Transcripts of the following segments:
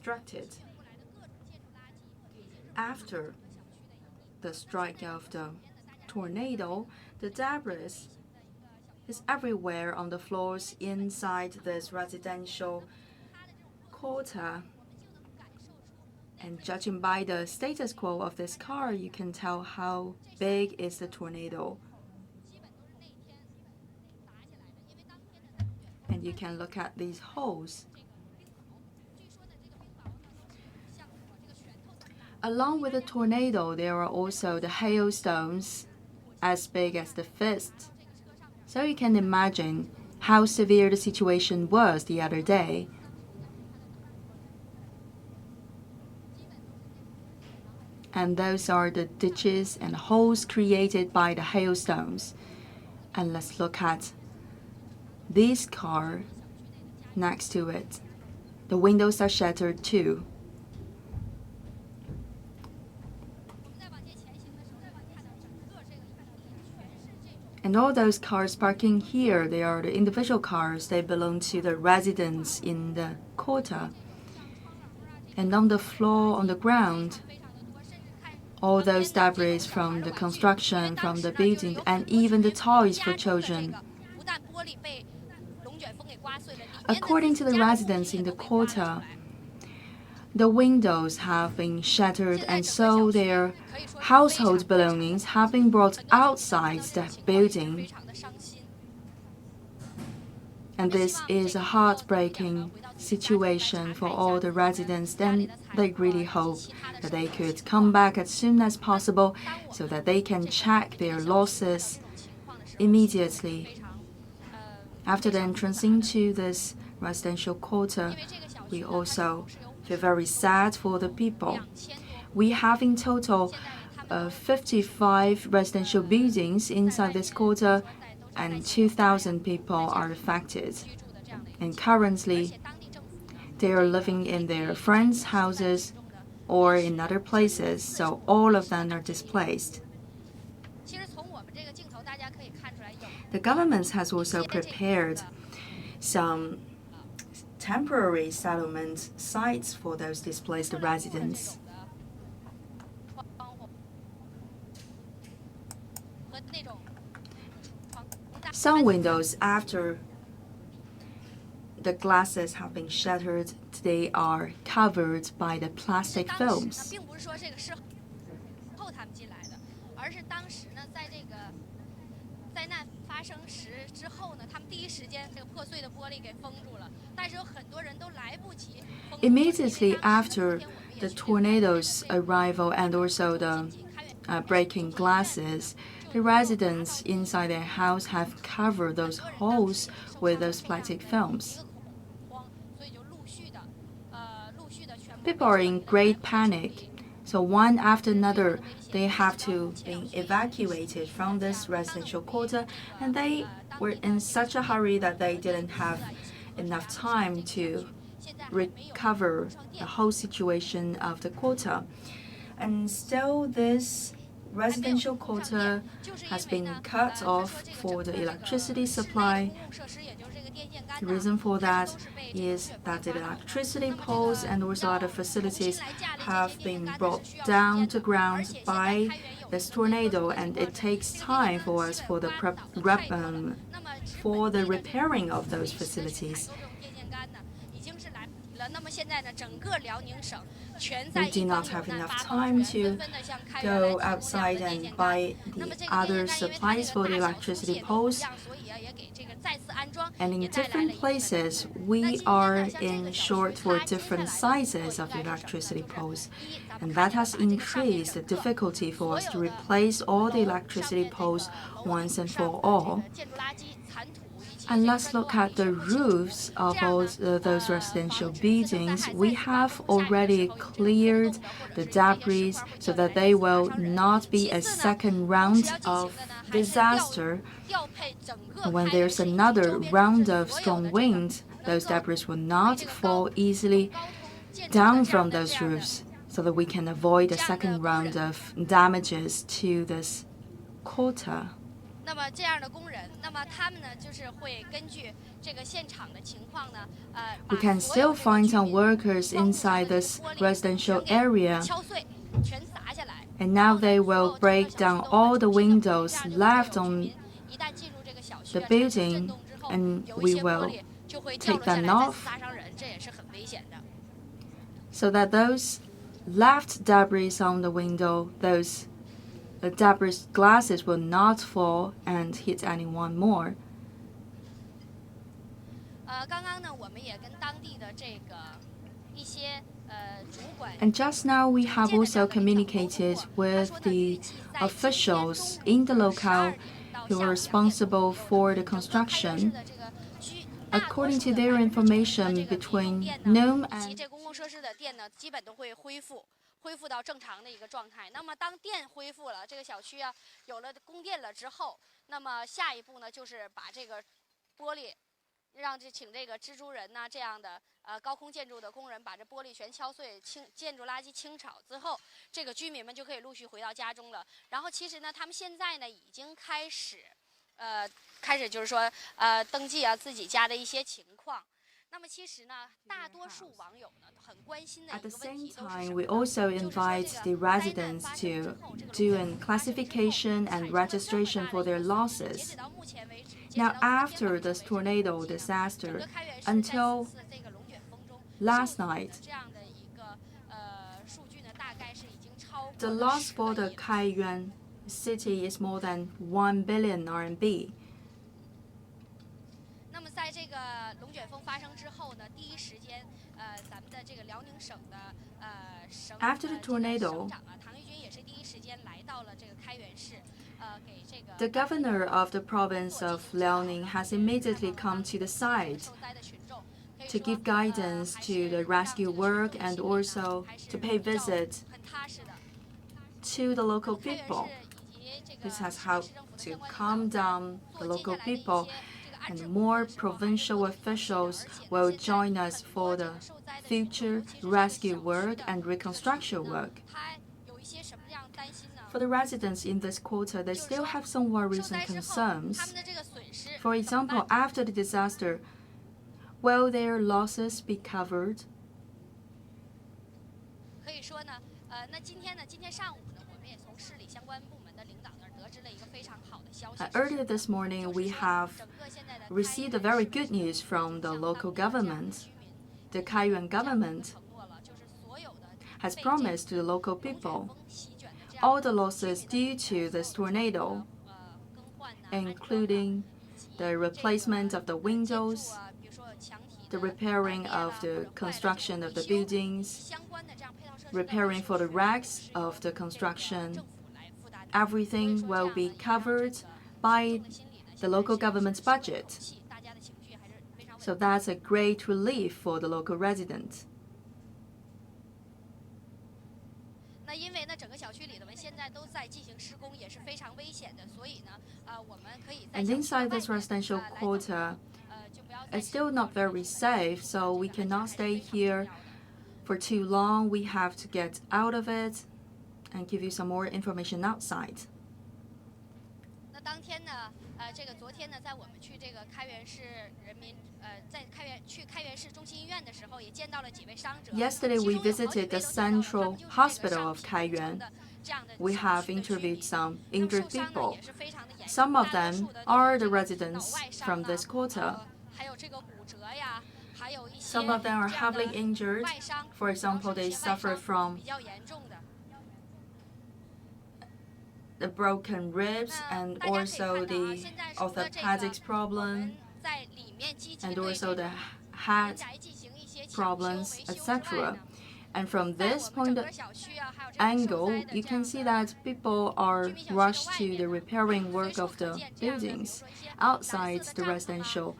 destructed. After the strike of the tornado, the debris is everywhere on the floors inside this residential quarter. And judging by the status quo of this car, you can tell how big is the tornado. And you can look at these holes. Along with the tornado, there are also the hailstones as big as the fist. So you can imagine how severe the situation was the other day. And those are the ditches and holes created by the hailstones. And let's look at this car next to it. The windows are shattered too. And all those cars parking here, they are the individual cars. They belong to the residents in the quarter. And on the floor, on the ground, all those debris from the construction, from the building, and even the toys for children. According to the residents in the quarter, the windows have been shattered, and so their household belongings have been brought outside the building. And this is a heartbreaking situation for all the residents. Then they really hope that they could come back as soon as possible so that they can check their losses immediately. After the entrance into this residential quarter, we also feel very sad for the people. We have in total 55 residential buildings inside this quarter, and 2,000 people are affected. And currently, they are living in their friends' houses or in other places, so all of them are displaced. The government has also prepared some temporary settlement sites for those displaced residents. Some windows, after the glasses have been shattered, they are covered by the plastic films. Immediately after the tornado's arrival and also the breaking glasses, the residents inside their house have covered those holes with those plastic films. People are in great panic, so one after another, they have to be evacuated from this residential quarter, and they were in such a hurry that they didn't have enough time to recover the whole situation of the quarter. And still, this residential quarter has been cut off for the electricity supply. The reason for that is that the electricity poles and also other facilities have been brought down to ground by this tornado, and it takes time for us for the repairing of those facilities. We do not have enough time to go outside and buy the other supplies for the electricity poles. And in different places, we are in short for different sizes of electricity poles. And that has increased the difficulty for us to replace all the electricity poles once and for all. And let's look at the roofs of all those residential buildings. We have already cleared the debris so that they will not be a second round of disaster. When there's another round of strong wind, those debris will not fall easily down from those roofs, so that we can avoid a second round of damages to this quarter. 那么这样的工人，那么他们呢，就是会根据这个现场的情况呢，We can still find some workers inside this residential area, 敲碎，全砸下来。 and now they will break down all the windows left on the building, and we will take them off, so that those left debris on the window, those debris glasses will not fall and hit anyone more. 刚刚呢，我们也跟当地的这个一些主管。And just now we have also communicated with the officials in the locale who are responsible for the construction. According to their information, between noon and 这公共设施的电呢，基本都会恢复到正常的一个状态。那么当电恢复了，这个小区啊有了供电了之后，那么下一步呢就是把这个玻璃，请这个蜘蛛人呐这样的高空建筑的工人把这玻璃全敲碎，建筑垃圾清炒之后，这个居民们就可以陆续回到家中了。然后其实呢，他们现在呢已经开始就是说登记啊自己家的一些情况。 At the same time, we also invite the residents to do a classification and registration for their losses. Now, after this tornado disaster, until last night, the loss for the Kaiyuan City is more than 1 billion RMB. 在这个龙卷风发生之后呢，第一时间，咱们的这个辽宁省的省长唐玉军也是第一时间来到了这个开原市，给这个。The governor of the province of Liaoning has immediately come to the site to give guidance to the rescue work and also to pay visit to the local people. This has helped to calm down the local people. And more provincial officials will join us for the future rescue work and reconstruction work. For the residents in this quarter, they still have some worries and concerns. For example, after the disaster, will their losses be covered? Earlier this morning, we have received a very good news from the local government. The Kaiyuan government has promised to the local people all the losses due to this tornado, including the replacement of the windows, the repairing of the construction of the buildings, repairing for the wrecks of the construction. Everything will be covered by the local government's budget. So that's a great relief for the local residents. And inside this residential quarter, it's still not very safe, so we cannot stay here for too long. We have to get out of it and give you some more information outside. Yesterday, we visited the central hospital of Kaiyuan. We have interviewed some injured people. Some of them are the residents from this quarter. Some of them are heavily injured. For example, they suffer from the broken ribs and also the orthopedics problem and also the head problems, etc. And from this point of angle, you can see that people are rushed to the repairing work of the buildings. Outside the residential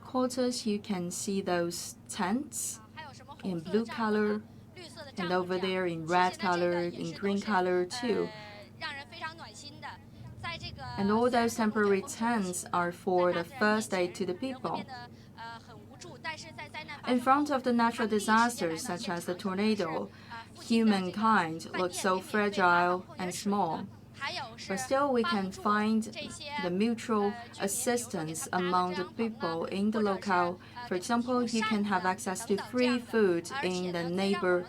quarters, you can see those tents in blue color, and over there in red color, in green color too. And all those temporary tents are for the first aid to the people. In front of the natural disasters such as the tornado, humankind looks so fragile and small. But still, we can find the mutual assistance among the people in the locale. For example, you can have access to free food in the neighbor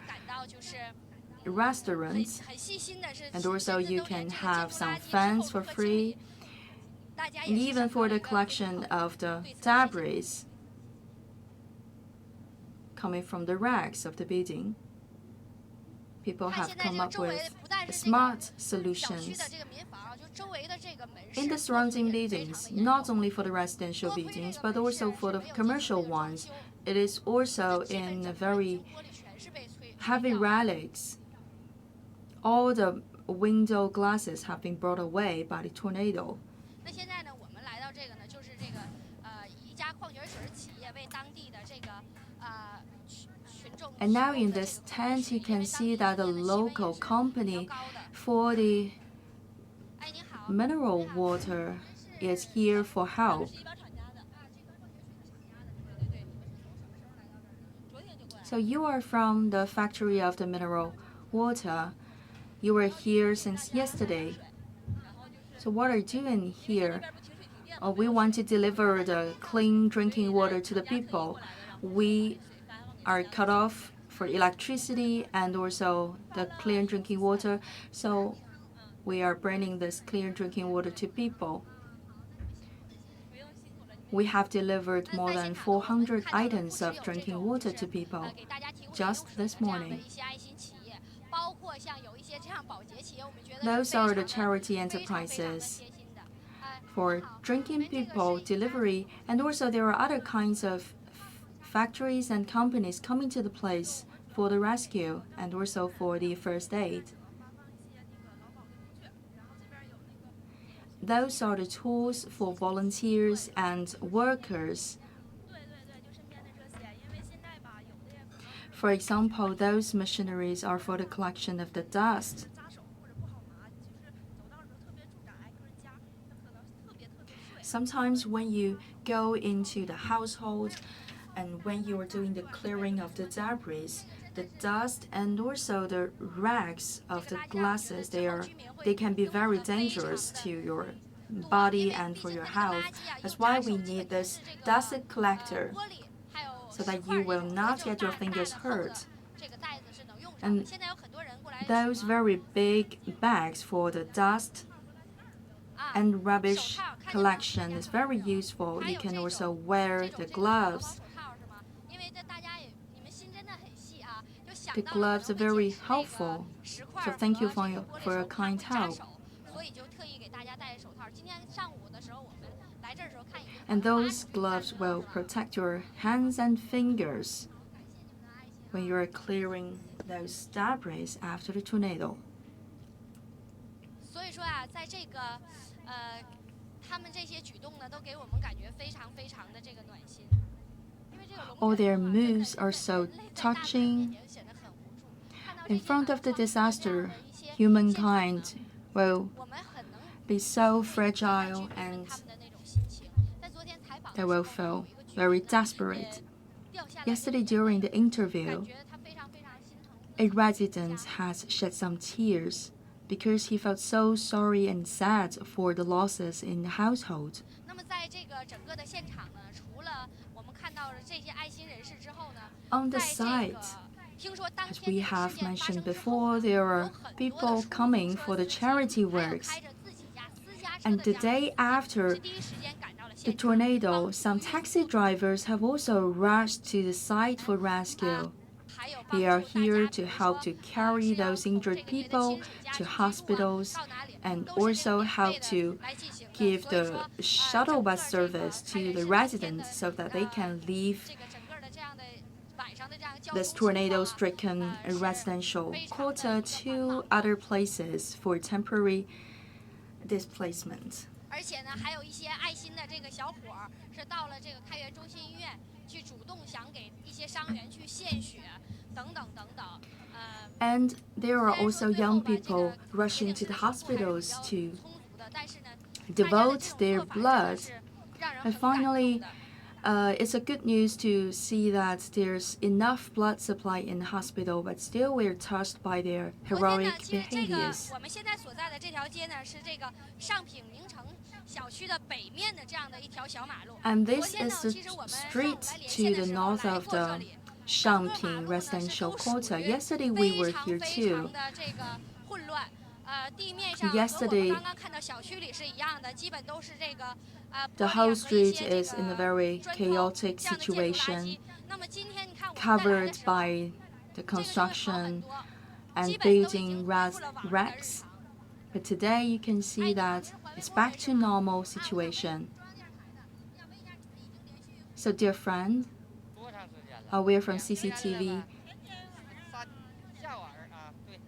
restaurants, and also you can have some fans for free, and even for the collection of the debris coming from the racks of the building. People have come up with smart solutions in the surrounding buildings, not only for the residential buildings, but also for the commercial ones. It is also in very heavy relics. All the window glasses have been brought away by the tornado. And now in this tent, you can see that the local company for the mineral water is here for help. So you are from the factory of the mineral water. You were here since yesterday. So what are you doing here? We want to deliver the clean drinking water to the people. We are cut off for electricity and also the clean drinking water. So we are bringing this clean drinking water to people. We have delivered more than 400 items of drinking water to people just this morning. Those are the charity enterprises for drinking people delivery, and also there are other kinds of factories and companies coming to the place for the rescue and also for the first aid. Those are the tools for volunteers and workers. For example, those machineries are for the collection of the dust. Sometimes when you go into the household and when you are doing the clearing of the debris, the dust and also the rags of the glasses, they can be very dangerous to your body and for your health. That's why we need this dust collector, so that you will not get your fingers hurt. And those very big bags for the dust and rubbish collection is very useful. You can also wear the gloves. The gloves are very helpful. So thank you for your kind help. And those gloves will protect your hands and fingers when you are clearing those debris after the tornado. All their moves are so touching. In front of the disaster, humankind will be so fragile and they will feel very desperate. Yesterday during the interview, a resident has shed some tears because he felt so sorry and sad for the losses in the household. On the site, as we have mentioned before, there are people coming for the charity works. And the day after the tornado, some taxi drivers have also rushed to the site for rescue. They are here to help to carry those injured people to hospitals and also help to give the shuttle bus service to the residents so that they can leave this tornado-stricken residential quarter to other places for temporary displacement. And there are also young people rushing to the hospitals to devote their blood. And finally, It's a good news to see that there's enough blood supply in the hospital, but still we're touched by their 昨天 heroic 呢，其实这个 behaviors. 我们现在所在的这条街呢，是这个上品名城小区的北面的这样的一条小马路。 And 昨 this 天呢， is the 其实我们上午 street 来连 to 线 the 的时候 north 来 of 过这 the 里，整个马 Shamping 路呢是 residential 都属 quarter. 于 Yesterday we 非 were 常 here 非常 too. 的这个混乱。地面上和我 Yesterday 们刚刚看到小区里是一样的，基本都是这个玻 The 璃 whole 和一 street 些这 is in a 个 very 砖头 chaotic 这样的建筑垃圾 situation, 那么今天你看我们再来的 covered 时候， by the 这个就会好很 construction 多， and 基本都已 building 经恢复了往日的日 wrecks. 常。 But today you can see that it's back to normal situation. So dear friend, 多长时间了？ we're from CCTV. 下晚儿啊，对。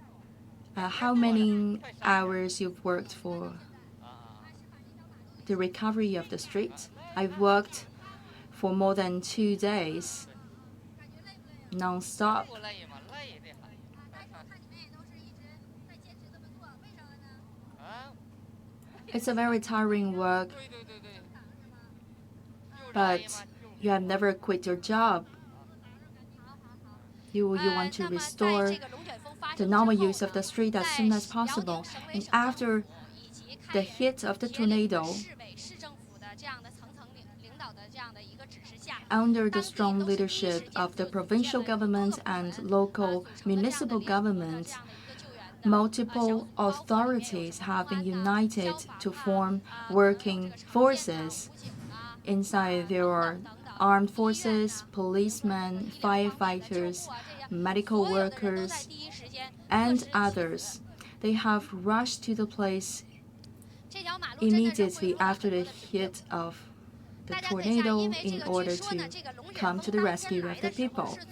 How many hours you've worked for 啊 the recovery of the street? I've worked for more than 2 days, non-stop. 不累吗？累的很。啊， It's a very tiring work, 对对对对。又累 but 嘛， you have never quit your job. You want to 那么在 restore 这个龙卷风发 the 生之 normal 后 use of the 呢， street as 在 soon as 辽宁 possible. 省委 And 省政 after 府以及 the 开原 hit of the 铁岭的 tornado, 市委市政府的这样的层层领导的这样的一个指示下， under the 当地 strong 都是第一时 leadership 间 of the 就组建 provincial 了各个 government 部 and 门 local 组成的这样的 municipal 联合的 government, 这样的一个救援的 multiple 小组，包括里面有 authorities 什么 have 公 been 安呐、 united 消防 to 啊、 form 可能有 working 这个城建呐、 forces. 武警啊、 Inside there 等 are 等等等， armed 医院 forces, 呐、 policemen, 医疗方面的救 firefighters, 护啊这样， medical 所有的人都在 workers, 第一时间各 and 司其职。 others. They have rushed to the place 这条马路真的是恢 immediately 复了 after 很 the 多的平静。 hit of the 大家看一下， tornado 因为这 in 个 order 据说呢， to 这个龙卷 come 风 to the 当 rescue 天来 of the 的时候 people. 是从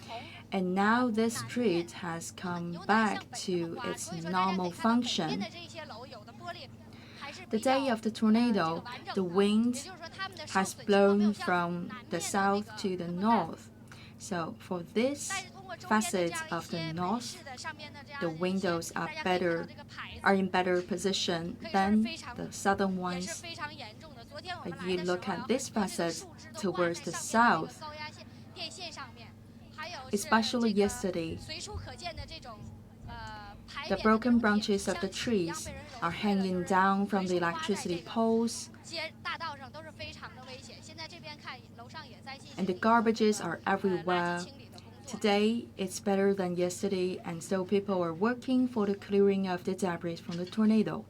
And now this 南 street 面 has come 由南 back 向北 to 的话， its 所以说大家可 normal 以看到北边 function. 的这些楼有的玻璃还是 The 比较 day of the 这个 tornado, 完整 the 的， wind 也就是说它们的受 has 损情况没有 blown 像 from 南 the 面的那 south 个 to the 那么淡。 north. So for this 但是通过周边的这 facet 样 of 一 the 些美 north, 式的上面的这样 the 的一些， windows 大 are 家可以看到 better 这个牌 are 子 in better position 可以说是 than 非常 the southern 也是 ones. 非常严重的。昨天我们 But 来 you 的时 look 候 at 有 this 很多这个 facet 树枝都挂 towards 在 the 上面的这 south, 个高压线电线上面，还有是 especially 这个 yesterday. 随处可见的这种排 The 扁的那 broken 种铁 branches of 像 the 纸一样 trees 被人 are 揉碎了，就 hanging 是 down from 随 the 处刮在 electricity 这个 poles, 街大道上都是非常的危险。现在这边看楼上也在进行 and the 一个 garbages 这 are 个垃圾 everywhere. 清理的工作。 Today, it's better than yesterday, and so people are working for the clearing of the debris from the tornado. .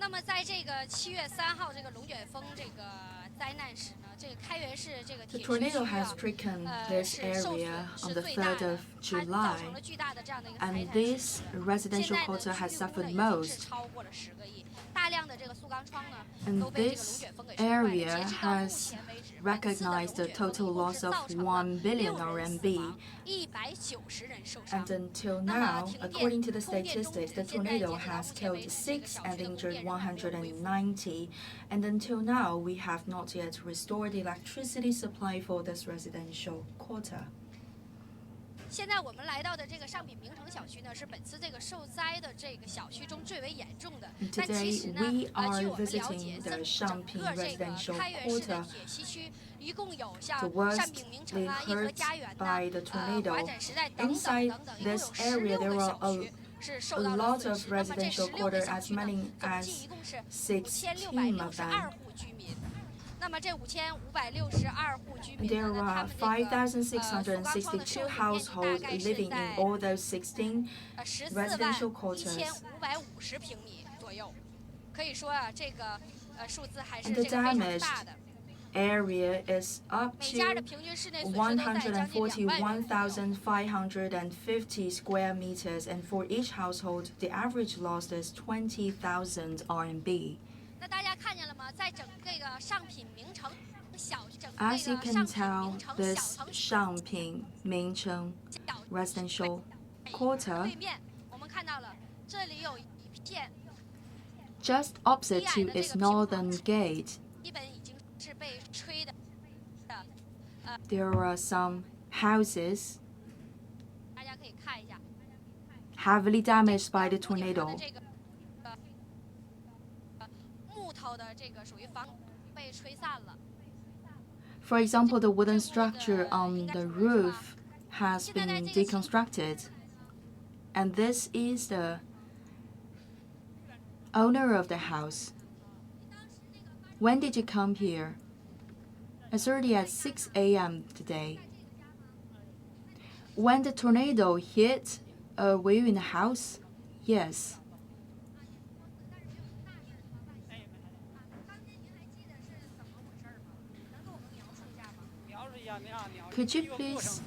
那么在这个7月3号这个龙卷风这个灾难时呢，这个开原市这个 The 铁区 tornado 区 has 啊， stricken this 是受 area 损 on 是 the 最大 3rd 的 of，它造成了 July, 巨大的这样的一个财 and 产损 this 失。现 residential 在呢， quarter 区 has 域污 suffered 呢已经是 most, 超过了10个亿，大量的这个塑钢窗呢 and 都被这个龙 this 卷风给吹坏了。 area 截至到目 has 前为止，本次的龙 recognized the 卷风 total 一共 loss 是 of 造成了1 billion 6人死 RMB. 亡，190人受伤 And。until 那么 now, 停电 according to the 供电中 statistics, the 止，现在截 tornado 止到 has 目前为 killed 止，这个 6小 and 区的供 injured 电仍然没有恢复。 190. And until now, we have not yet restored the electricity supply for this residential quarter. 现在我们来到的这个上品名城小区呢，是本次这个受灾的这个小区中最为严重的。 And 但其实 today, 呢， we 据 are 我们了 visiting 解， the 整个 Shamping 这个 residential 开原市的 quarter. 铁西区，一共有像 The worst 上品名城啊、义和 hurt 家园呐、 by the tornado. 华展时代等等 Inside 等等，一共有 this area, 16 there 个 are 小区是受 a 到了 lot 损 of 失。那么这 residential 16个 quarter, 小 as 区呢， many 总 as 计一共是 16 of 5662 them. 户居民。那么这5562户居民 There 呢， are 他们这个塑钢窗的受 5,662 损面 households 积大概是 living in 在 all those 16 residential 141550 quarters. 平米左右，可以说啊，这个数字还是 And 这 the 个非常 damaged 大的。 area is up 每家的 to 平均室内损失都在将近2万元左右。 141,550 square meters, and for each household, the average loss is 20,000 RMB. 那大家看见了吗？在整个上品名城 As you can tell, this Shangping Mingcheng residential quarter, just opposite to its northern gate, there are some houses heavily damaged by the tornado. For example, the wooden structure on the roof has been deconstructed. And this is the owner of the house. When did you come here? As early as 6 a.m. today. When the tornado hit, were you in the house? Yes. Could you please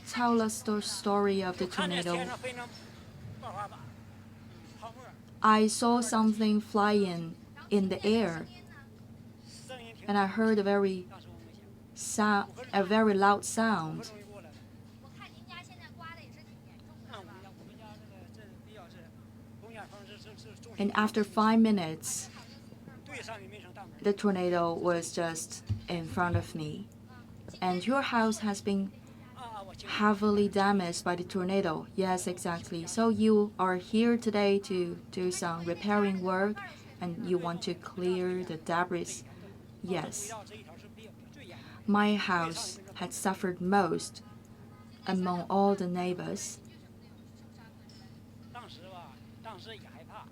tell us the story of the tornado? I saw something flying in the air, and I heard a very loud sound. And after 5 minutes, the tornado was just in front of me. And your house has been heavily damaged by the tornado. Yes, exactly. So you are here today to do some repairing work and you want to clear the debris. Yes. My house had suffered most among all the neighbors.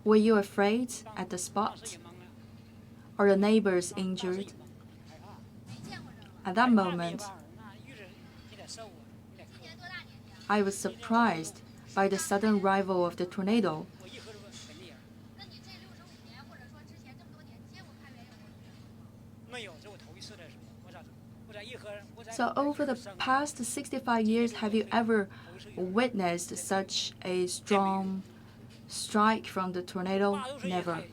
Were you afraid at the spot? Are the neighbors injured? At that moment, I was surprised by the sudden arrival of the tornado. So over the past 65 years, have you ever witnessed such a strong strike from the tornado? Never.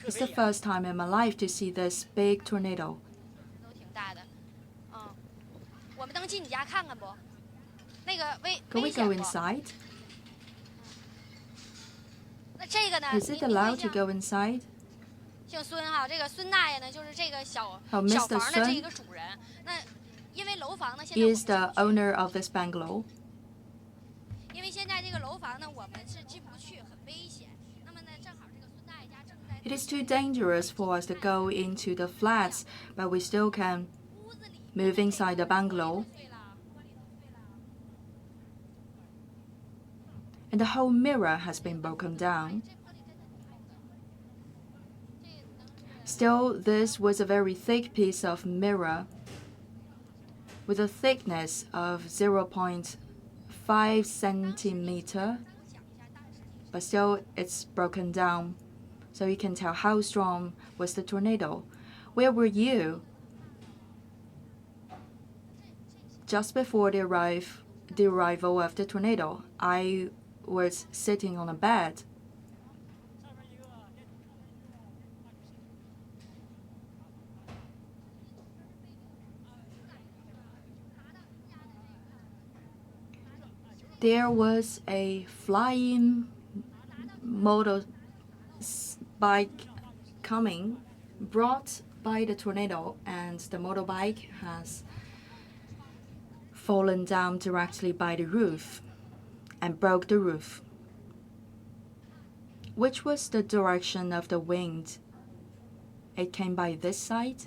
It's the first time in my life to see this big tornado. Can we go inside? Is it allowed to go inside? Oh, Mr. Sun is the owner of this bungalow. It is too dangerous for us to go into the flats, but we still can move inside the bungalow. And the whole mirror has been broken down. Still, this was a very thick piece of mirror with a thickness of 0.5 centimeter, but still it's broken down. So you can tell how strong was the tornado. Where were you? Just before the arrival of the tornado, I was sitting on a bed. There was a flying motorbike coming, brought by the tornado, and the motorbike has fallen down directly by the roof and broke the roof. Which was the direction of the wind? It came by this side.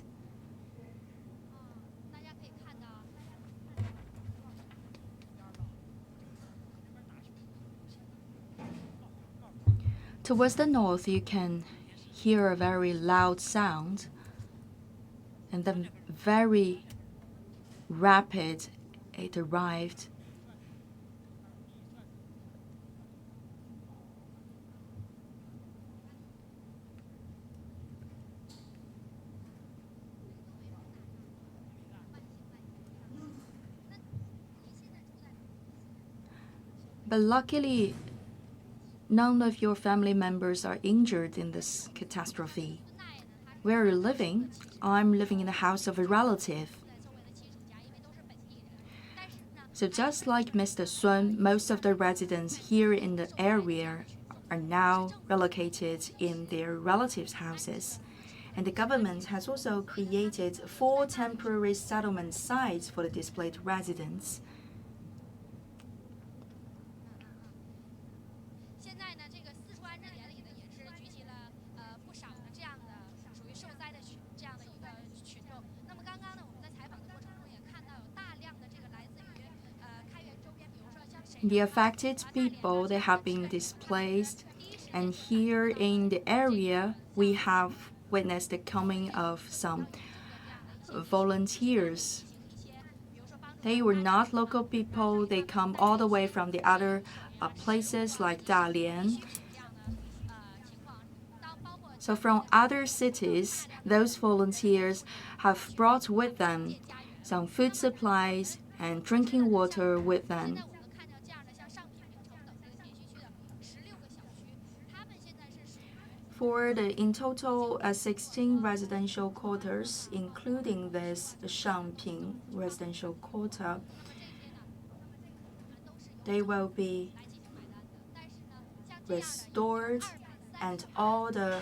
Towards the north, you can hear a very loud sound, and then very rapid it arrived. But luckily, none of your family members are injured in this catastrophe. Where are you living? I'm living in the house of a relative. So just like Mr. Sun, most of the residents here in the area are now relocated in their relatives' houses. And the government has also created 4 temporary settlement sites for the displaced residents. The affected people, they have been displaced, and here in the area, we have witnessed the coming of some volunteers. They were not local people, they come all the way from the other places like Dalian. So from other cities, those volunteers have brought with them some food supplies and drinking water with them. For the in total 16 residential quarters, including this Shangping residential quarter, they will be restored and all the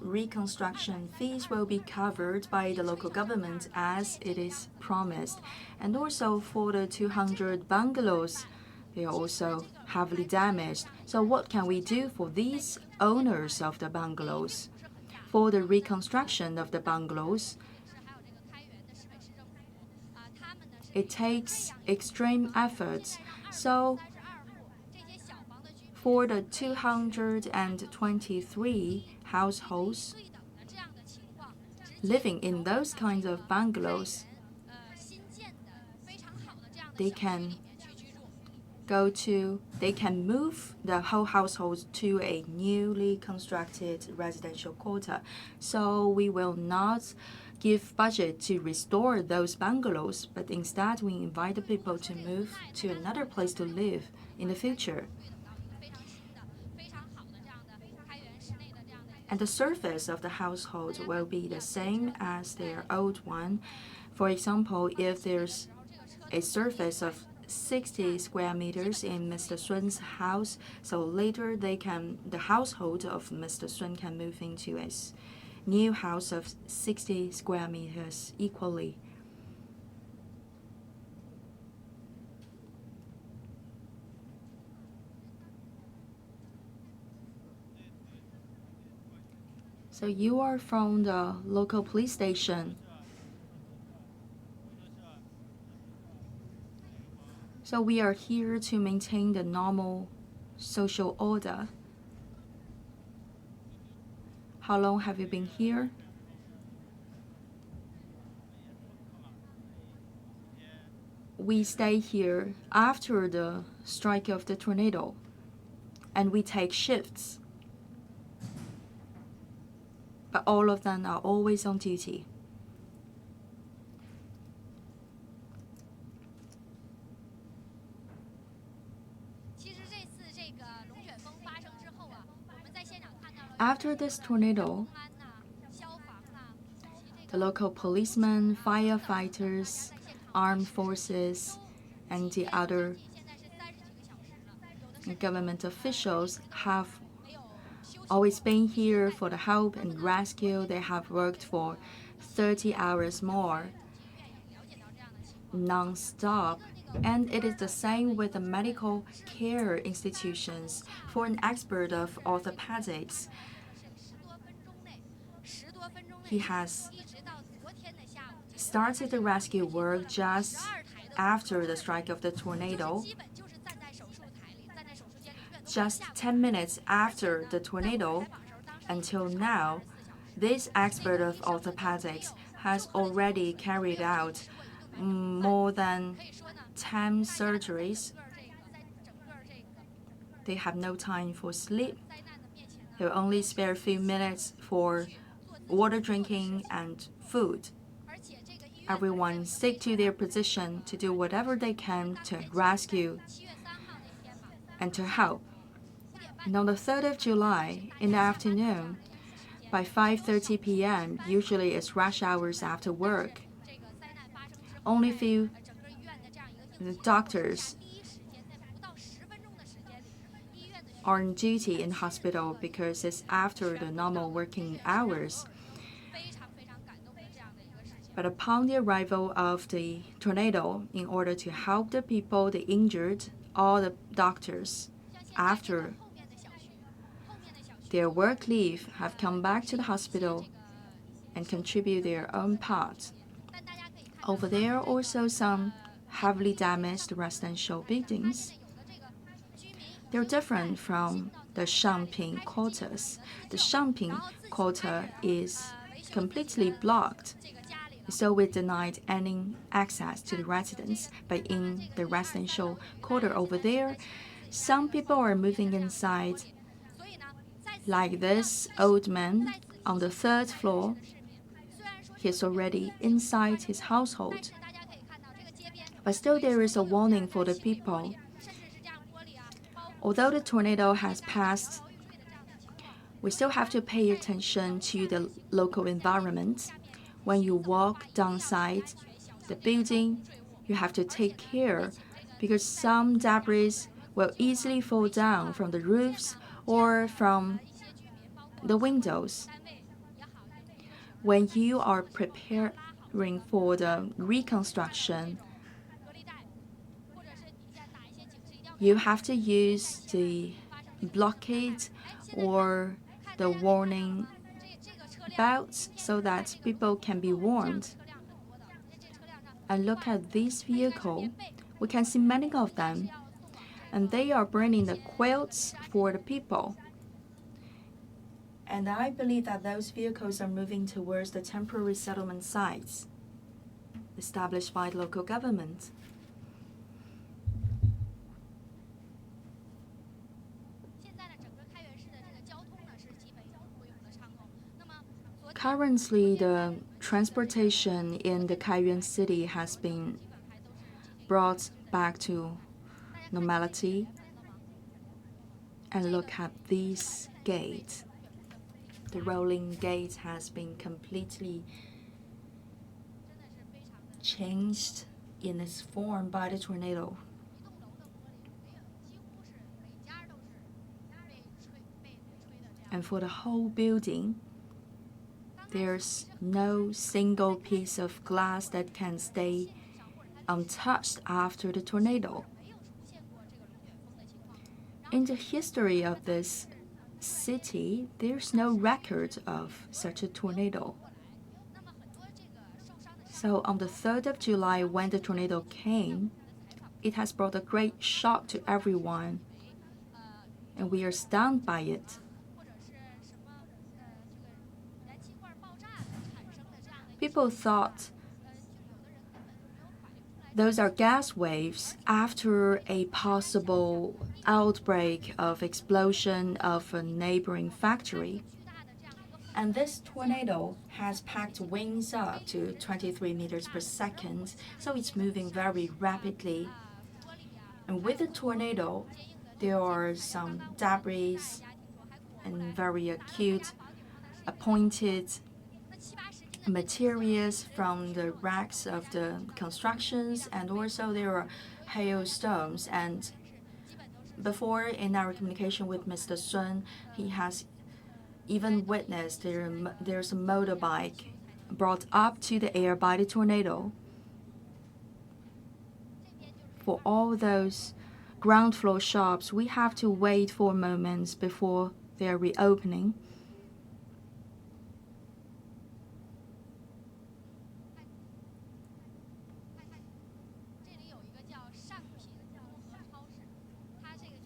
reconstruction fees will be covered by the local government as it is promised. And also for the 200 bungalows, they are also heavily damaged. So what can we do for these owners of the bungalows? For the reconstruction of the bungalows, it takes extreme efforts. So for the 223 households living in those kinds of bungalows, they can move the whole household to a newly constructed residential quarter. So we will not give budget to restore those bungalows, but instead we invite the people to move to another place to live in the future. And the surface of the household will be the same as their old one. For example, if there's a surface of 60 square meters in Mr. Sun's house, so later the household of Mr. Sun can move into a new house of 60 square meters equally. So you are from the local police station. So we are here to maintain the normal social order. How long have you been here? We stay here after the strike of the tornado, and we take shifts. But all of them are always on duty. After this tornado, the local policemen, firefighters, armed forces, and the other government officials have always been here for the help and rescue. They have worked for 30 hours more, non-stop. And it is the same with the medical care institutions. For an expert of orthopedics, he has started the rescue work just after the strike of the tornado. Just 10 minutes after the tornado, until now, this expert of orthopedics has already carried out more than 10 surgeries. They have no time for sleep. They will only spare a few minutes for water drinking and food. Everyone stick to their position to do whatever they can to rescue and to help. And on the 3rd of July, in the afternoon, by 5:30 p.m., usually it's rush hours after work, only few doctors are on duty in hospital because it's after the normal working hours. But upon the arrival of the tornado, in order to help the people, the injured, all the doctors, after their work leave, have come back to the hospital and contribute their own part. Over there, also some heavily damaged residential buildings. They're different from the Shangping quarters. The Shangping quarter is completely blocked, so we denied any access to the residents. But in the residential quarter over there, some people are moving inside. Like this old man on the 3rd floor, he's already inside his household. But still there is a warning for the people. Although the tornado has passed, we still have to pay attention to the local environment. When you walk downside the building, you have to take care because some debris will easily fall down from the roofs or from the windows. When you are preparing for the reconstruction, you have to use the blockade or the warning belts so that people can be warned. And look at this vehicle. We can see many of them, and they are bringing the quilts for the people. And I believe that those vehicles are moving towards the temporary settlement sites established by the local government. Currently, the transportation in the Kaiyuan City has been brought back to normality. And look at this gate. The rolling gate has been completely changed in its form by the tornado. And for the whole building, there's no single piece of glass that can stay untouched after the tornado. In the history of this city, there's no record of such a tornado. So on the 3rd of July, when the tornado came, it has brought a great shock to everyone, and we are stunned by it. People thought those are gas waves after a possible outbreak of explosion of a neighboring factory. And this tornado has packed winds up to 23 meters per second, so it's moving very rapidly. And with the tornado, there are some debris and very acute, pointed materials from the wrecks of the constructions, and also there are hailstones. And before, in our communication with Mr. Sun, he has even witnessed there's a motorbike brought up to the air by the tornado. For all those ground floor shops, we have to wait for moments before they're reopening.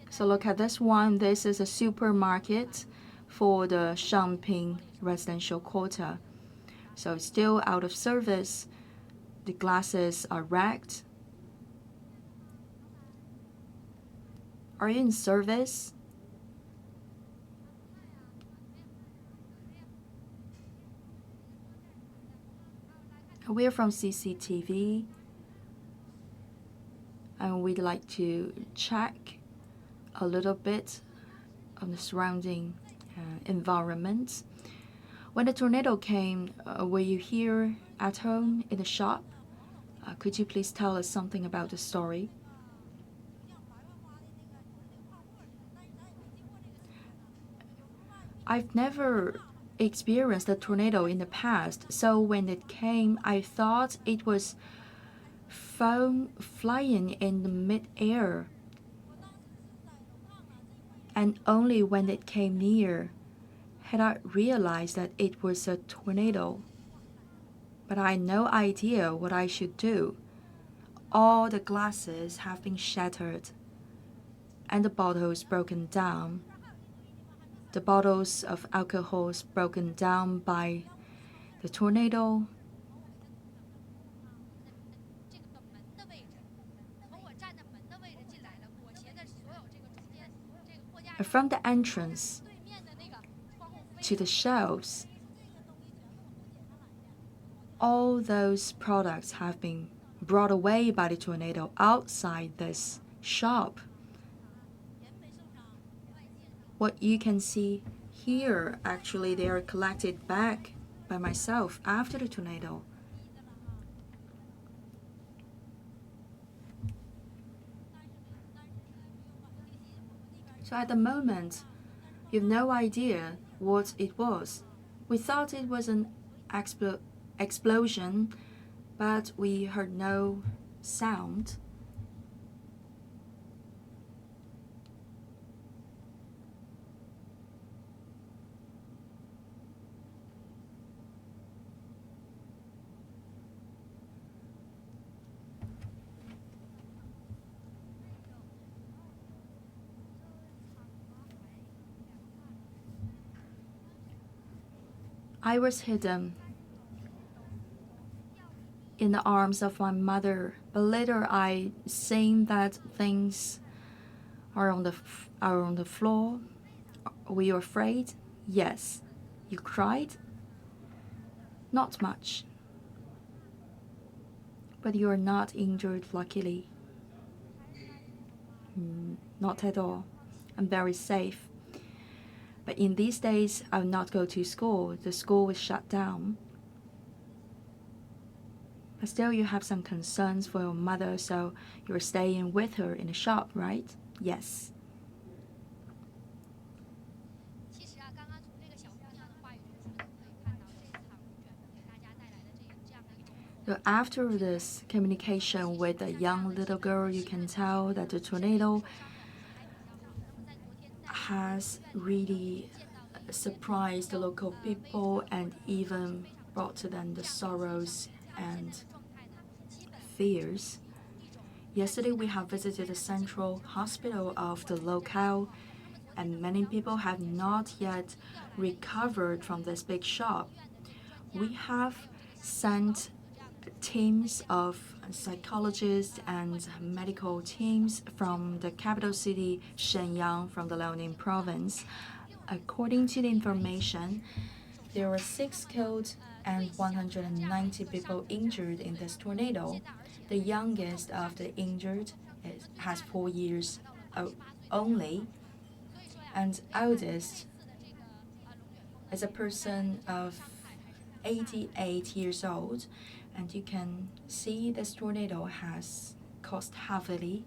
So look at this one. This is a supermarket for the Shangping residential quarter. So it's still out of service. The glasses are wrecked. Are you in service? We're from CCTV, and we'd like to check a little bit on the surrounding environment. When the tornado came, were you here at home in the shop? Could you please tell us something about the story? I've never experienced a tornado in the past, so when it came, I thought it was foam flying in the mid-air. And only when it came near had I realized that it was a tornado. But I had no idea what I should do. All the glasses have been shattered, and the bottles broken down. The bottles of alcohols broken down by the tornado. From the entrance to the shelves, all those products have been brought away by the tornado outside this shop. What you can see here, actually, they are collected back by myself after the tornado. So at the moment, you have no idea what it was. We thought it was an explosion, but we heard no sound. I was hidden in the arms of my mother, but later I seen that things are on the floor. Were you afraid? Yes. You cried? Not much. But you are not injured, luckily. Not at all. I'm very safe. But in these days, I will not go to school. The school was shut down. But still, you have some concerns for your mother, so you're staying with her in the shop, right? Yes. So after this communication with a young little girl, you can tell that the tornado has really surprised the local people and even brought to them the sorrows and fears. Yesterday, we have visited the central hospital of the locale, and many people have not yet recovered from this big shock. We have sent teams of psychologists and medical teams from the capital city, Shenyang, from the Liaoning province. According to the information, there were 6 killed and 190 people injured in this tornado. The youngest of the injured has 4 years only, and eldest is a person of 88 years old. And you can see this tornado has cost heavily.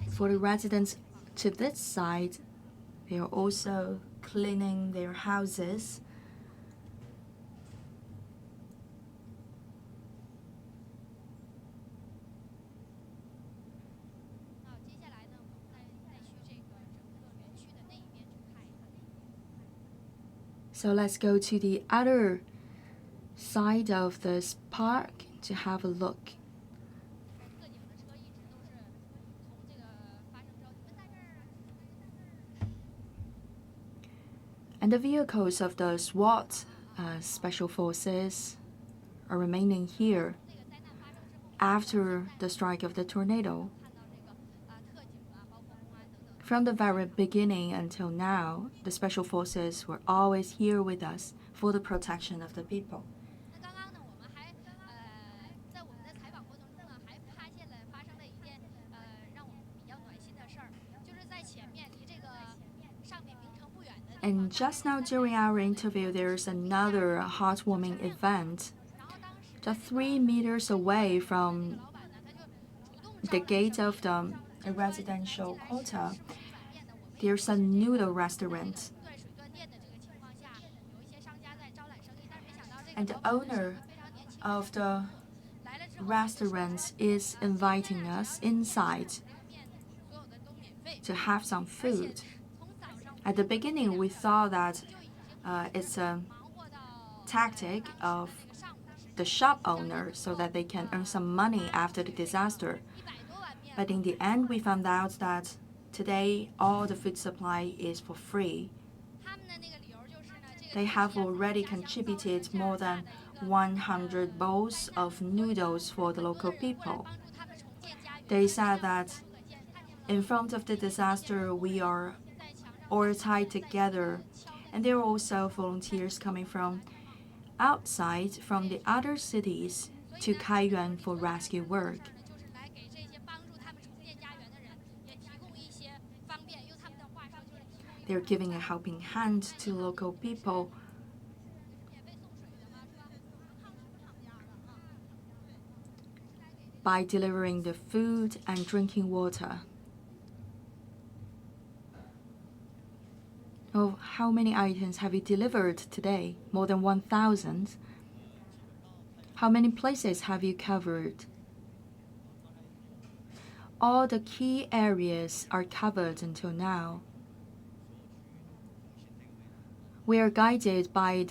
For the residents to this side, they are also cleaning their houses. So let's go to the other side of this park to have a look. And the vehicles of the SWAT special forces are remaining here after the strike of the tornado. From the very beginning until now, the special forces were always here with us for the protection of the people. And just now during our interview, there's another heartwarming event. Just 3 meters away from the gate of the residential quarter, there's a noodle restaurant. And the owner of the restaurant is inviting us inside to have some food. At the beginning, we thought that it's a tactic of the shop owner so that they can earn some money after the disaster. But in the end, we found out that today all the food supply is for free. They have already contributed more than 100 bowls of noodles for the local people. They said that in front of the disaster, we are all tied together, and there are also volunteers coming from outside, from the other cities, to Kaiyuan for rescue work. They're giving a helping hand to local people. By delivering the food and drinking water. Oh, how many items have you delivered today? More than 1,000? How many places have you covered? All the key areas are covered until now. We are guided by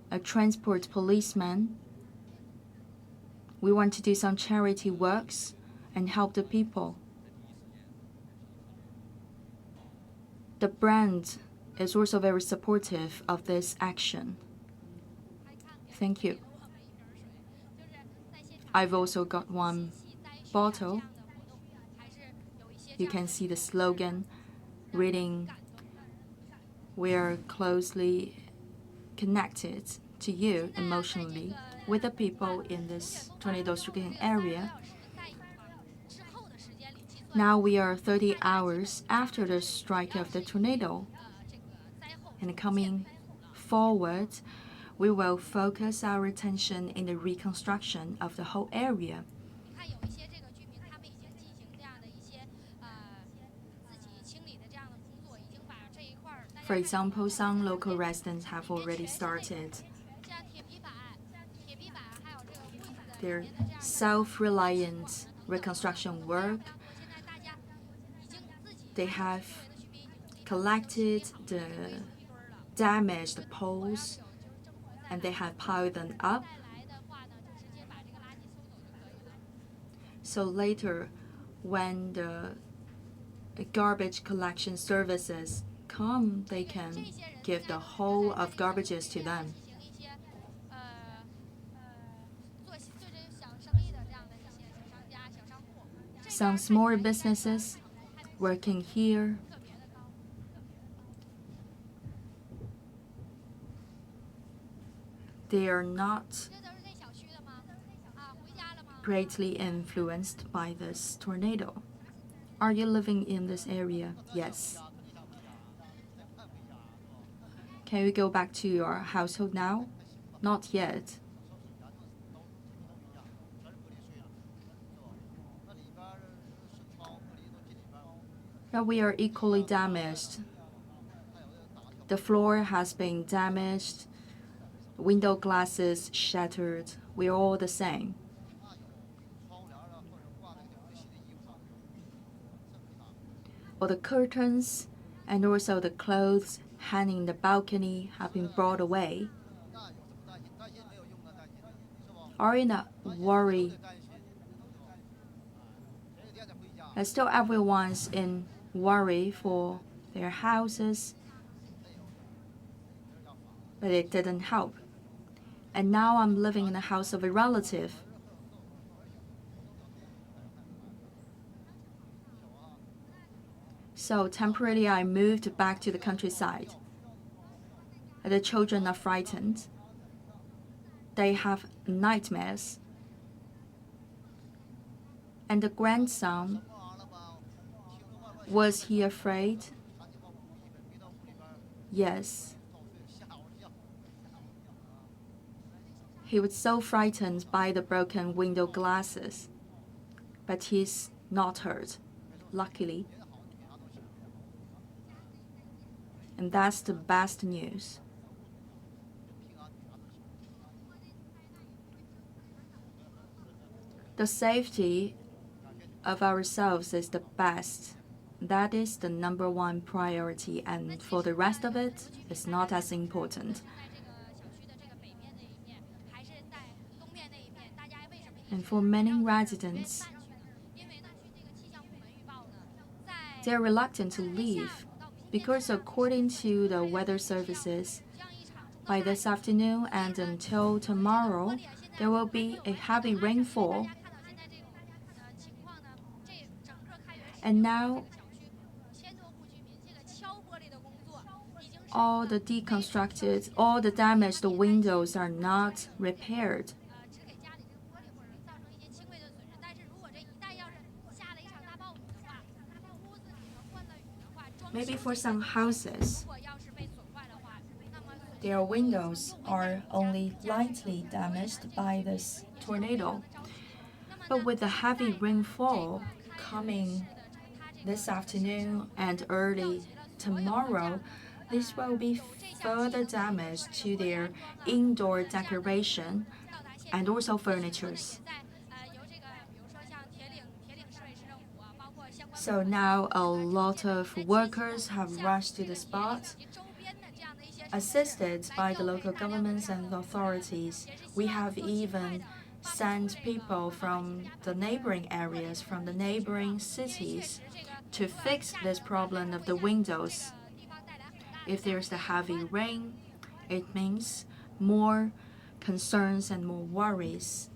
a transport policeman. We want to do some charity works and help the people. The brand is also very supportive of this action. Thank you. I've also got one bottle. You can see the slogan reading, "We're closely connected to you emotionally," with the people in this tornado-stricken area. Now we are 30 hours after the strike of the tornado. And coming forward, we will focus our attention in the reconstruction of the whole area. For example, some local residents have already started their self-reliant reconstruction work. They have collected the damaged poles and they have piled them up. So later, when the garbage collection services come, they can give the whole of garbages to them. Some small businesses working here. They are not greatly influenced by this tornado. Are you living in this area? Yes. Can we go back to your household now? Not yet. But we are equally damaged. The floor has been damaged, window glasses shattered. We're all the same. All the curtains and also the clothes hanging in the balcony have been brought away. Are you not worried? And still everyone's in worry for their houses, but it didn't help. And now I'm living in the house of a relative. So temporarily I moved back to the countryside. The children are frightened. They have nightmares. And the grandson, was he afraid? Yes. He was so frightened by the broken window glasses, but he's not hurt, luckily. And that's the best news. The safety of ourselves is the best. That is the number one priority, and for the rest of it, it's not as important. And for many residents, they're reluctant to leave because according to the weather services, by this afternoon and until tomorrow, there will be a heavy rainfall. And now, all the deconstructed, all the damaged windows are not repaired. Maybe for some houses, their windows are only lightly damaged by this tornado. But with the heavy rainfall coming this afternoon and early tomorrow, this will be further damage to their indoor decoration and also furnitures. So now a lot of workers have rushed to the spot, assisted by the local governments and authorities. We have even sent people from the neighboring areas, from the neighboring cities, to fix this problem of the windows. If there's the heavy rain, it means more concerns and more worries.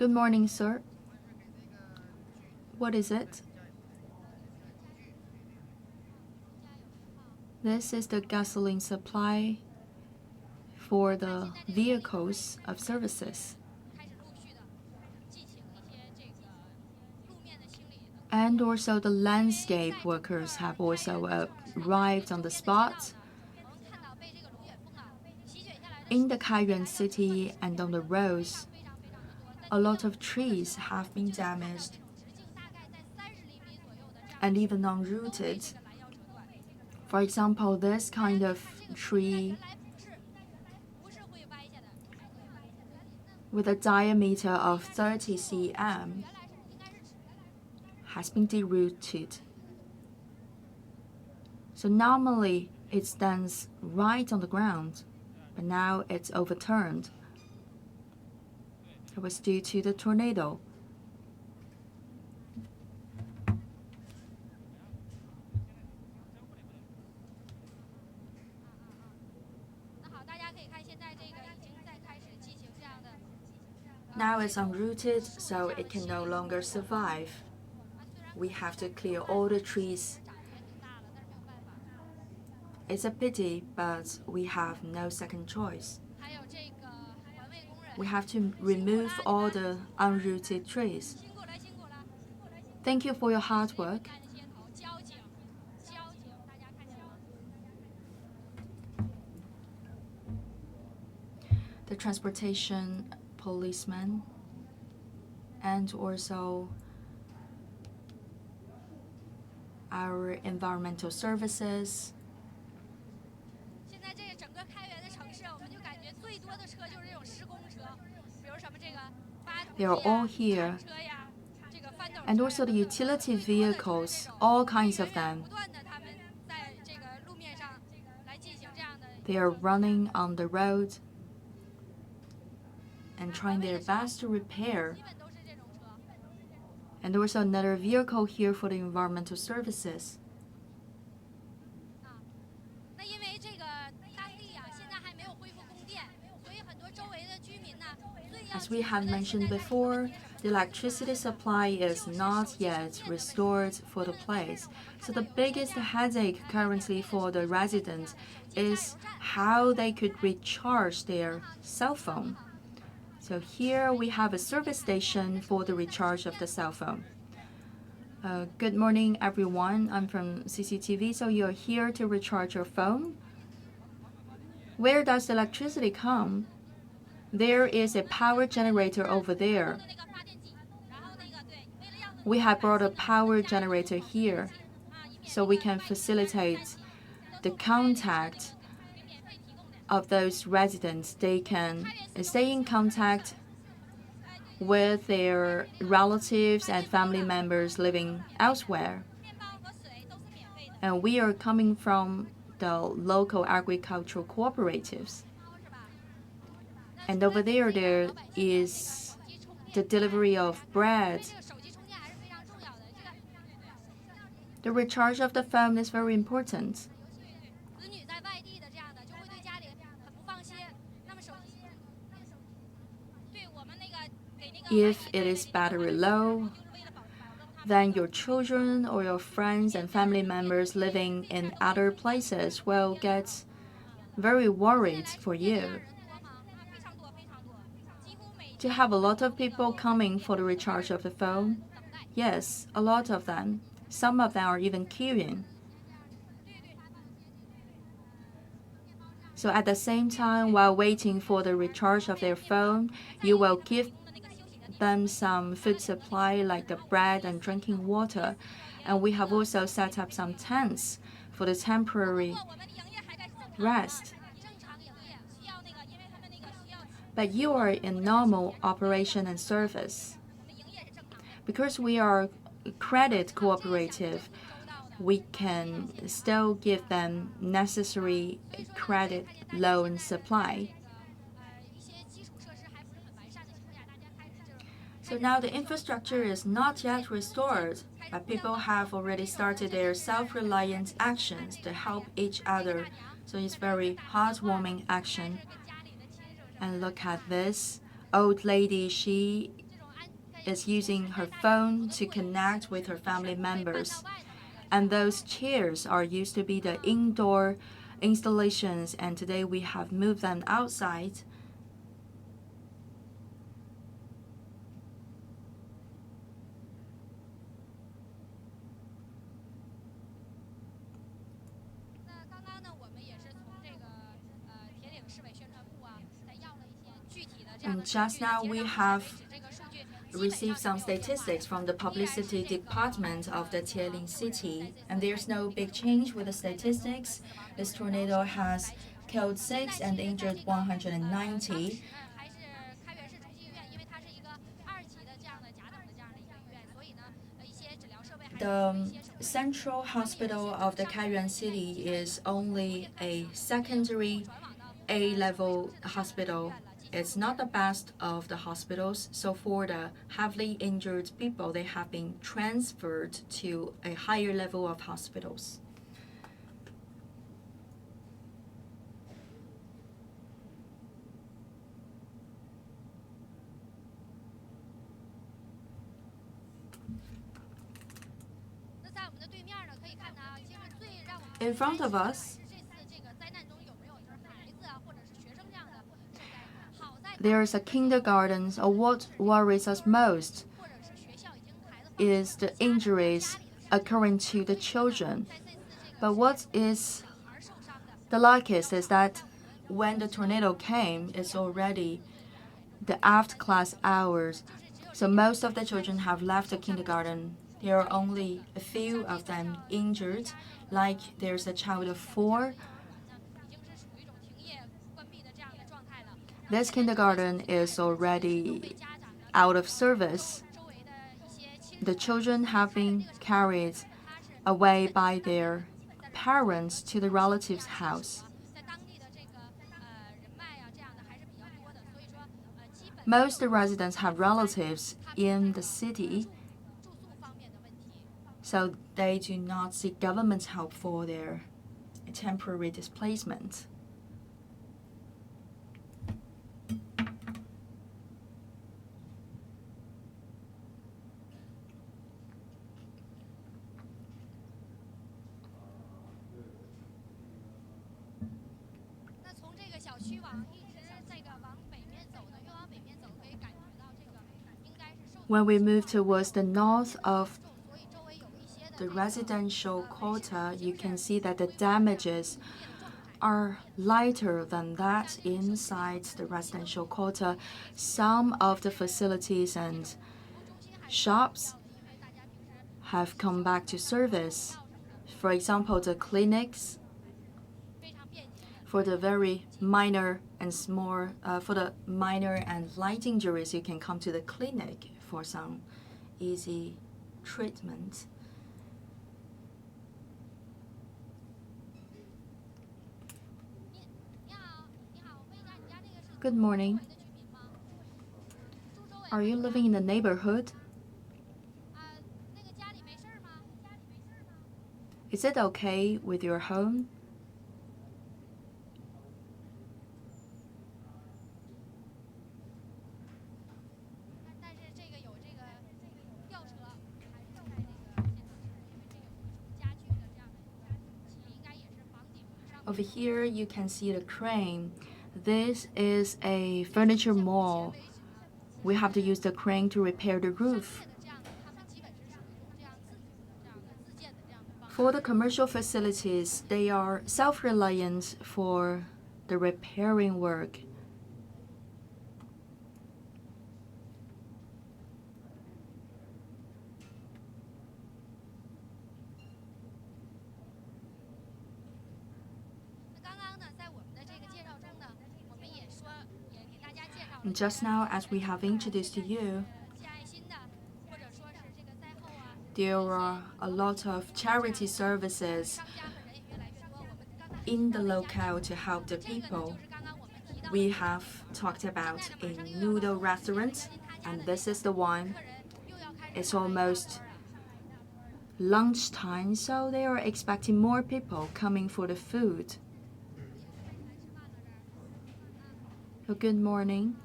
Good morning, sir. What is it? This is the gasoline supply for the vehicles of services. And also the landscape workers have also arrived on the spot. In the Kaiyuan City and on the roads, a lot of trees have been damaged and even uprooted. For example, this kind of tree with a diameter of 30 cm has been derooted. So normally it stands right on the ground, but now it's overturned. It was due to the tornado. Now it's unrooted, so it can no longer survive. We have to clear all the trees. It's a pity, but we have no second choice. We have to remove all the unrooted trees. Thank you for your hard work. The transportation policemen and also our environmental services. They are all here. And also the utility vehicles, all kinds of them. They are running on the road and trying their best to repair. And also another vehicle here for the environmental services. As we have mentioned before, the electricity supply is not yet restored for the place. So the biggest headache currently for the residents is how they could recharge their cell phone. So So here we have a service station for the recharge of the cell phone. Good morning, everyone. I'm from CCTV. So you're here to recharge your phone? Where does the electricity come? There is a power generator over there. We have brought a power generator here so we can facilitate the contact of those residents. They can stay in contact with their relatives and family members living elsewhere. And we are coming from the local agricultural cooperatives. And over there is the delivery of bread. The recharge of the phone is very important. If it is battery low, then your children or your friends and family members living in other places will get very worried for you. Do you have a lot of people coming for the recharge of the phone? Yes, a lot of them. Some of them are even queuing. So at the same time, while waiting for the recharge of their phone, you will give them some food supply like the bread and drinking water. And we have also set up some tents for the temporary rest. But you are in normal operation and service. Because we are a credit cooperative, we can still give them necessary credit loan supply. So now the infrastructure is not yet restored, but people have already started their self-reliant actions to help each other. So it's very heartwarming action. And look at this old lady. She is using her phone to connect with her family members. And those chairs are used to be the indoor installations, and today we have moved them outside. And just now we have received some statistics from the publicity department of the Liaoning City, and there's no big change with the statistics. This tornado has killed 6 and injured 190. The central hospital of the Kaiyuan City is only a secondary A-level hospital. It's not the best of the hospitals, so for the heavily injured people, they have been transferred to a higher level of hospitals. In front of us, there's a kindergarten. So what worries us most is the injuries occurring to the children. But what is the luckiest is that when the tornado came, it's already the after class hours. So most of the children have left the kindergarten. There are only a few of them injured, like there's a child of 4. This kindergarten is already out of service. The children have been carried away by their parents to the relative's house. Most residents have relatives in the city, so they do not seek government help for their temporary displacement. When we move towards the north of the residential quarter, you can see that the damages are lighter than that inside the residential quarter. Some of the facilities and shops have come back to service. For example, the clinics. For the very minor and light injuries, you can come to the clinic for some easy treatment. Good morning. Are you living in the neighborhood? Is it okay with your home? Over here, you can see the crane. This is a furniture mall. We have to use the crane to repair the roof. For the commercial facilities, they are self-reliant for the repairing work. Just now, as we have introduced to you, there are a lot of charity services in the locale to help the people. We have talked about a noodle restaurant, and this is the one. It's almost lunchtime, so they are expecting more people coming for the food. So good morning.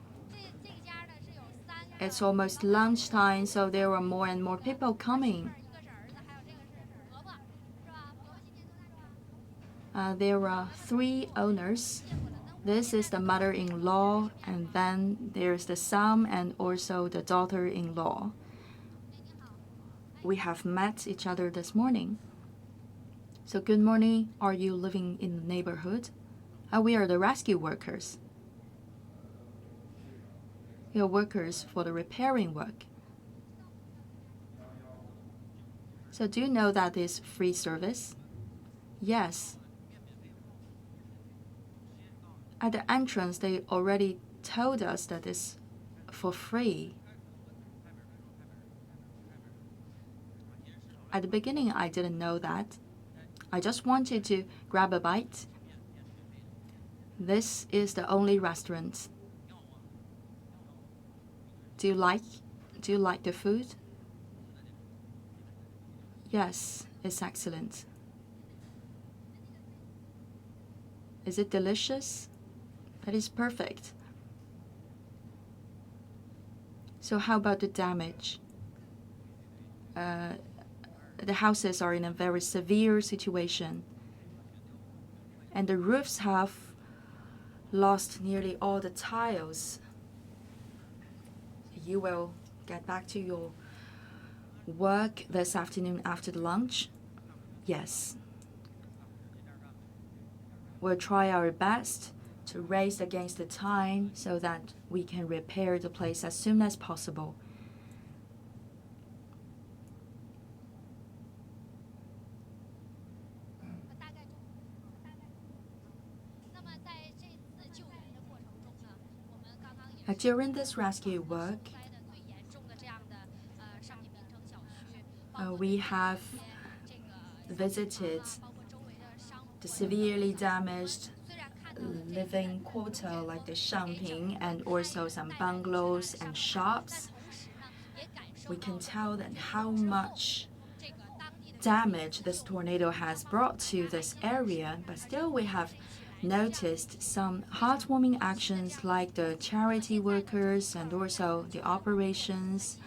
It's almost lunchtime, so there are more and more people coming. There are 3 owners. This is the mother-in-law, and then there's the son and also the daughter-in-law. We have met each other this morning. So good morning. Are you living in the neighborhood? We are the rescue workers. We are workers for the repairing work. So do you know that is free service? Yes. At the entrance, they already told us that it's for free. At the beginning, I didn't know that. I just wanted to grab a bite. This is the only restaurant. Do you like the food? Yes, it's excellent. Is it delicious? That is perfect. So how about the damage? The houses are in a very severe situation, and the roofs have lost nearly all the tiles. You will get back to your work this afternoon after the lunch? Yes. We'll try our best to race against the time so that we can repair the place as soon as possible. During this rescue work, we have visited the severely damaged living quarter like the Shangping and also some bungalows and shops. We can tell that how much damage this tornado has brought to this area, but still we have noticed some heartwarming actions like the charity workers and also the operations.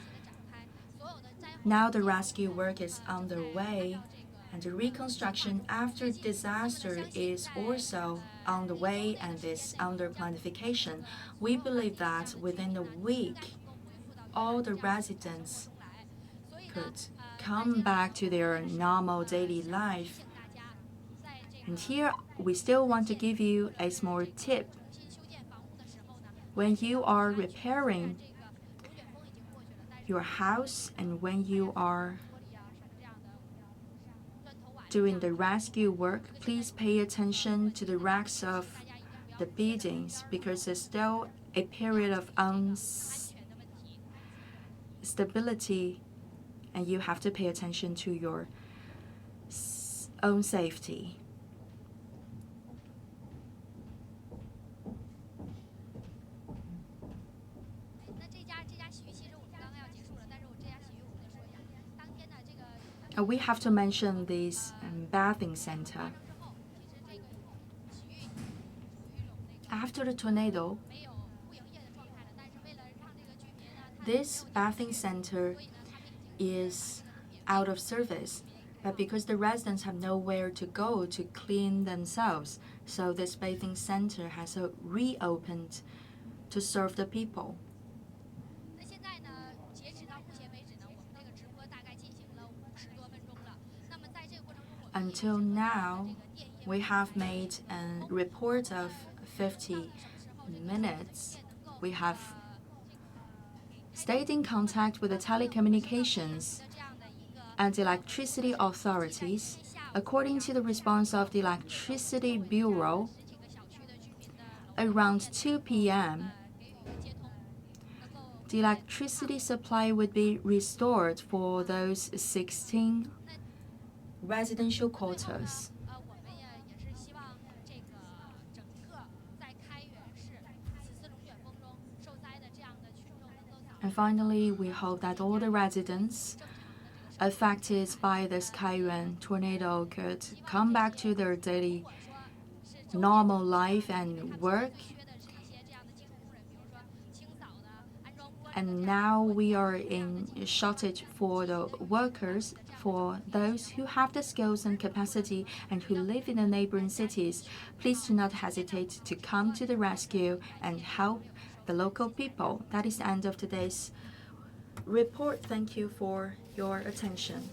Now the rescue work is underway, and the reconstruction after disaster is also on the way and is under planification. We believe that within a week, all the residents could come back to their normal daily life. And here, we still want to give you a small tip. When you are repairing your house and when you are doing the rescue work, please pay attention to the racks of the buildings because there's still a period of instability and you have to pay attention to your own safety. We have to mention this bathing center. After the tornado, this bathing center is out of service, but because the residents have nowhere to go to clean themselves, so this bathing center has reopened to serve the people. Until now, we have made a report of 50 minutes. We have stayed in contact with the telecommunications and electricity authorities. According to the response of the Electricity Bureau, around 2 p.m., the electricity supply would be restored for those 16 residential quarters. And finally, we hope that all the residents affected by this Kaiyuan tornado could come back to their daily normal life and work. And now we are in a shortage for the workers. For those who have the skills and capacity and who live in the neighboring cities, please do not hesitate to come to the rescue and help the local people. That is the end of today's report. Thank you for your attention.